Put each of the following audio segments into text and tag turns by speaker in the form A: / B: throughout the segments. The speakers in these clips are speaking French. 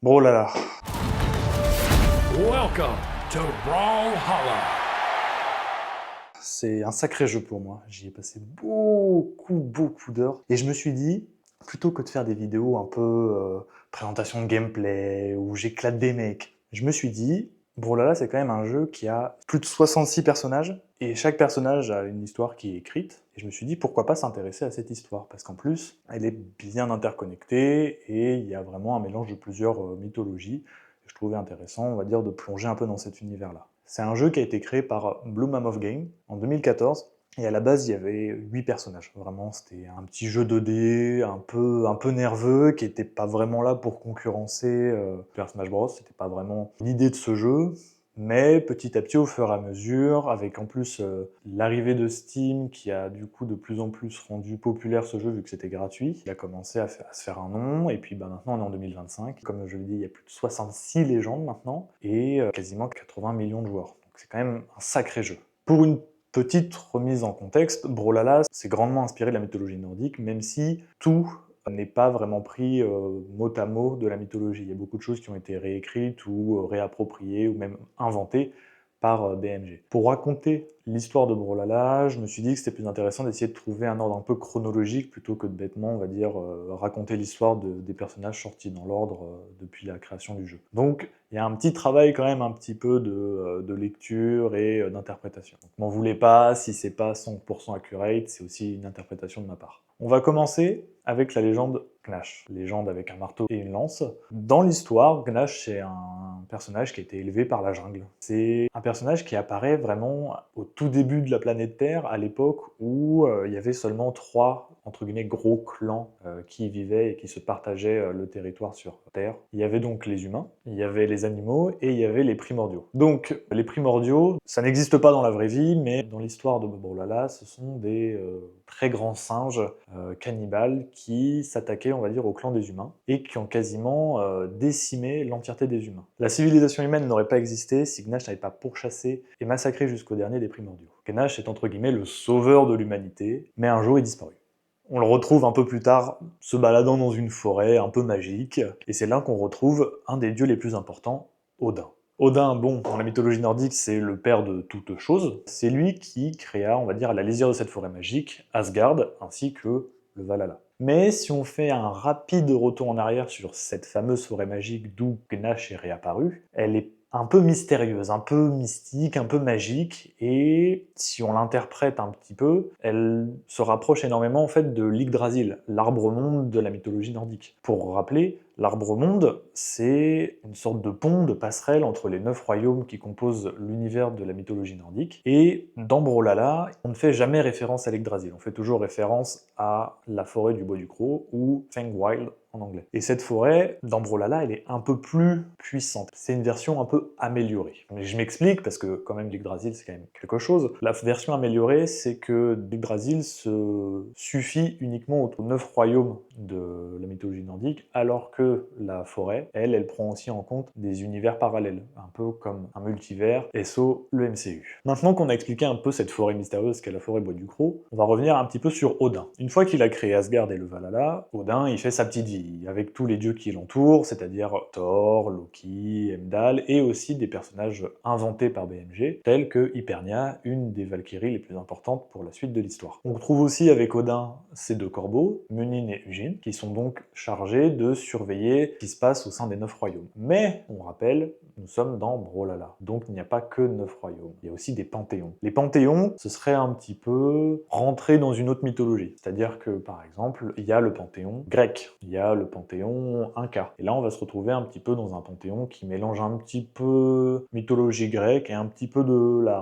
A: Bon là là,
B: Welcome to Brawlhalla.
A: c'est un sacré jeu pour moi. J'y ai passé beaucoup d'heures. Et je me suis dit, plutôt que de faire des vidéos un peu présentation de gameplay, où j'éclate des mecs, je me suis dit, Brawlhalla c'est quand même un jeu qui a plus de 66 personnages, et chaque personnage a une histoire qui est écrite. Et je me suis dit, pourquoi pas s'intéresser à cette histoire, parce qu'en plus, elle est bien interconnectée, et il y a vraiment un mélange de plusieurs mythologies. Je trouvais intéressant, on va dire, de plonger un peu dans cet univers-là. C'est un jeu qui a été créé par Blue Mammoth Game en 2014, et à la base, il y avait 8 personnages. Vraiment, c'était un petit jeu 2D, un peu nerveux, qui n'était pas vraiment là pour concurrencer Super Smash Bros. C'était pas vraiment l'idée de ce jeu. Mais petit à petit, au fur et à mesure, avec en plus l'arrivée de Steam, qui a du coup de plus en plus rendu populaire ce jeu vu que c'était gratuit, il a commencé à se faire un nom, et puis maintenant on est en 2025. Comme je l'ai dit, il y a plus de 66 légendes maintenant, et quasiment 80 millions de joueurs. Donc c'est quand même un sacré jeu. Pour une petite remise en contexte, Brawlhalla s'est grandement inspiré de la mythologie nordique, même si tout n'est pas vraiment pris mot à mot de la mythologie. Il y a beaucoup de choses qui ont été réécrites ou réappropriées ou même inventées par BMG. Pour raconter l'histoire de Brawlhalla, je me suis dit que c'était plus intéressant d'essayer de trouver un ordre un peu chronologique plutôt que de bêtement, on va dire, raconter l'histoire des personnages sortis dans l'ordre depuis la création du jeu. Donc, il y a un petit travail quand même un petit peu de lecture et d'interprétation. Donc, m'en voulez pas si c'est pas 100% accurate, c'est aussi une interprétation de ma part. On va commencer avec la légende Gnash, légende avec un marteau et une lance. Dans l'histoire, Gnash c'est un personnage qui a été élevé par la jungle. C'est un personnage qui apparaît vraiment au tout début de la planète Terre, à l'époque où il y avait seulement 3 entre guillemets gros clans qui y vivaient et qui se partageaient le territoire sur Terre. Il y avait donc les humains, il y avait les animaux et il y avait les primordiaux. Donc les primordiaux, ça n'existe pas dans la vraie vie, mais dans l'histoire de Brawlhalla, ce sont des très grands singes cannibales qui s'attaquaient, on va dire, au clan des humains et qui ont quasiment décimé l'entièreté des humains. La civilisation humaine n'aurait pas existé si Gnash n'avait pas pourchassé et massacré jusqu'au dernier des primordiaux. Gnash est entre guillemets le sauveur de l'humanité, mais un jour il disparaît. On le retrouve un peu plus tard se baladant dans une forêt un peu magique, et c'est là qu'on retrouve un des dieux les plus importants, Odin. Odin, bon, dans la mythologie nordique, c'est le père de toutes choses. C'est lui qui créa, on va dire, à la lisière de cette forêt magique, Asgard, ainsi que le Valhalla. Mais si on fait un rapide retour en arrière sur cette fameuse forêt magique d'où Gnash est réapparu, elle est un peu mystérieuse, un peu mystique, un peu magique, et si on l'interprète un petit peu, elle se rapproche énormément en fait de l'Yggdrasil, l'arbre-monde de la mythologie nordique. Pour rappeler, l'arbre-monde, c'est une sorte de pont, de passerelle entre les 9 royaumes qui composent l'univers de la mythologie nordique, et dans Brawlhalla, on ne fait jamais référence à l'Yggdrasil, on fait toujours référence à la forêt du Bois du Croc, ou Feywild en anglais. Et cette forêt, dans Brawlhalla, elle est un peu plus puissante. C'est une version un peu améliorée. Mais je m'explique, parce que quand même l'Yggdrasil c'est quand même quelque chose. La version améliorée, c'est que l'Yggdrasil se suffit uniquement aux 9 royaumes de la mythologie nordique, alors que la forêt, elle prend aussi en compte des univers parallèles, un peu comme un multivers, SO, le MCU. Maintenant qu'on a expliqué un peu cette forêt mystérieuse qu'est la forêt Bois du Croc, on va revenir un petit peu sur Odin. Une fois qu'il a créé Asgard et le Valhalla, Odin, il fait sa petite vie, avec tous les dieux qui l'entourent, c'est-à-dire Thor, Loki, Heimdall, et aussi des personnages inventés par BMG, tels que Hypernia, une des Valkyries les plus importantes pour la suite de l'histoire. On retrouve aussi avec Odin ces 2 corbeaux, Munin et Ugin, qui sont donc chargés de surveiller ce qui se passe au sein des 9 royaumes. Mais, on rappelle, nous sommes dans Brawlhalla, donc il n'y a pas que 9 royaumes, il y a aussi des panthéons. Les panthéons, ce serait un petit peu rentrer dans une autre mythologie, c'est-à-dire que, par exemple, il y a le panthéon grec, il y a le panthéon inca, et là on va se retrouver un petit peu dans un panthéon qui mélange un petit peu mythologie grecque et un petit peu de la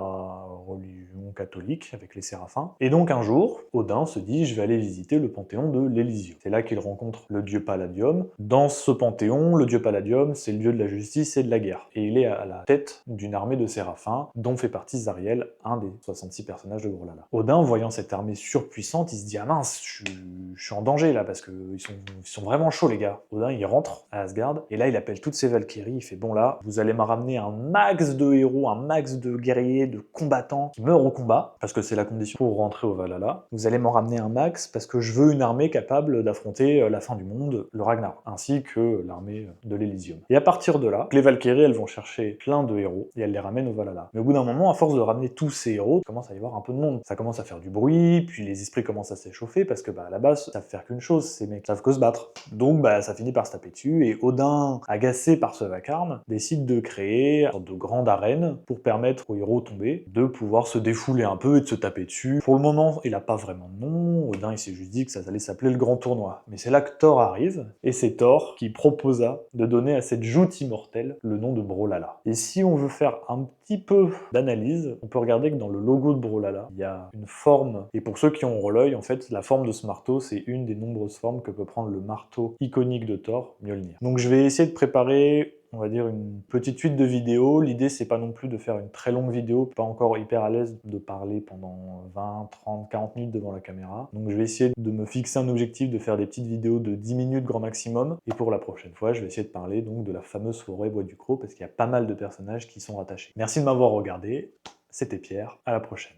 A: religion catholique avec les séraphins. Et donc un jour, Odin se dit je vais aller visiter le panthéon de l'Élysio. C'est là qu'il rencontre le dieu Palladium. Dans ce panthéon, le dieu Palladium, c'est le dieu de la justice et de la guerre. Et il est à la tête d'une armée de séraphins, dont fait partie Zariel, un des 66 personnages de Brawlhalla. Odin, voyant cette armée surpuissante, il se dit ah mince, je suis en danger là, parce qu'ils sont vraiment vraiment chaud les gars. Odin il rentre à Asgard et là il appelle toutes ses Valkyries, il fait bon là, vous allez me ramener un max de héros, un max de guerriers, de combattants qui meurent au combat, parce que c'est la condition pour rentrer au Valhalla. Vous allez m'en ramener un max parce que je veux une armée capable d'affronter la fin du monde, le Ragnar, ainsi que l'armée de l'Elysium. Et à partir de là, les Valkyries elles vont chercher plein de héros et elles les ramènent au Valhalla. Mais au bout d'un moment, à force de ramener tous ces héros, il commence à y avoir un peu de monde. Ça commence à faire du bruit, puis les esprits commencent à s'échauffer parce que à la base, ça savent faire qu'une chose, ces mecs savent que se battre. Donc ça finit par se taper dessus et Odin, agacé par ce vacarme, décide de créer une sorte de grande arène pour permettre aux héros tombés de pouvoir se défouler un peu et de se taper dessus. Pour le moment, il a pas vraiment de nom, Odin il s'est juste dit que ça allait s'appeler le Grand Tournoi. Mais c'est là que Thor arrive, et c'est Thor qui proposa de donner à cette joute immortelle le nom de Brawlhalla. Et si on veut faire un petit peu d'analyse, on peut regarder que dans le logo de Brawlhalla, il y a une forme, et pour ceux qui ont l'œil, en fait, la forme de ce marteau, c'est une des nombreuses formes que peut prendre le marteau iconique de Thor, Mjolnir. Donc je vais essayer de préparer, on va dire, une petite suite de vidéos. L'idée, c'est pas non plus de faire une très longue vidéo, pas encore hyper à l'aise de parler pendant 20, 30, 40 minutes devant la caméra. Donc je vais essayer de me fixer un objectif de faire des petites vidéos de 10 minutes grand maximum. Et pour la prochaine fois, je vais essayer de parler donc de la fameuse forêt Bois du Cros, parce qu'il y a pas mal de personnages qui y sont rattachés. Merci de m'avoir regardé, c'était Pierre, à la prochaine.